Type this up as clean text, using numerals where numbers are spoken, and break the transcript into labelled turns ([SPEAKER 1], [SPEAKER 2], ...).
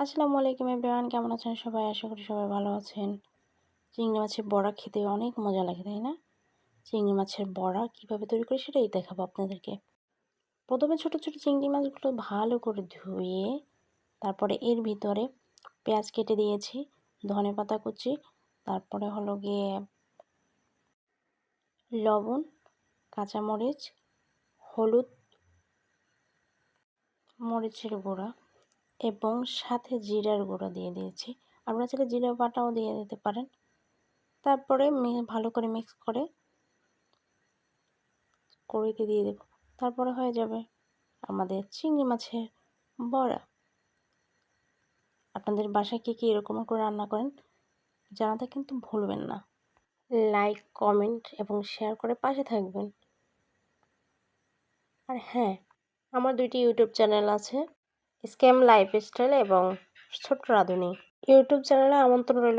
[SPEAKER 1] আসসালামু আলাইকুম এভরিওয়ান, কেমন আছেন সবাই? আশা করি সবাই ভালো আছেন। চিংড়ি মাছের বড়া খেতে অনেক মজা লাগে, তাই না? চিংড়ি মাছের বড়া কিভাবে তৈরি করি সেটাই দেখাবো আপনাদেরকে। প্রথমে ছোট ছোট চিংড়ি মাছগুলো ভালো করে ধুয়ে তারপরে এর ভিতরে পেঁয়াজ কেটে দিয়েছি, ধনেপাতা কুচি, তারপরে হলো গিয়ে লবণ, কাঁচামরিচ, হলুদ, মরিচের গুঁড়া এবং সাথে জিরার গুঁড়া দিয়ে দিয়েছি। আপনারা চাইলে জিরা বাটাও দিয়ে দিতে পারেন। তারপরে ভালো করে মিক্স করে কড়াইতে দিয়ে দেব। তারপরে হয়ে যাবে আমাদের চিংড়ি মাছের বড়া। আপনাদের বাসায় কে এরকম করে রান্না করেন জানাতে কিন্তু ভুলবেন না। লাইক, কমেন্ট এবং শেয়ার করে পাশে থাকবেন। আর হ্যাঁ, আমার 2টি ইউটিউব চ্যানেল আছে, স্ক্যাম লাইফস্টাইল এবং ছোট্ট রাঁধুনি। ইউটিউব চ্যানেলে আমন্ত্রণ রইল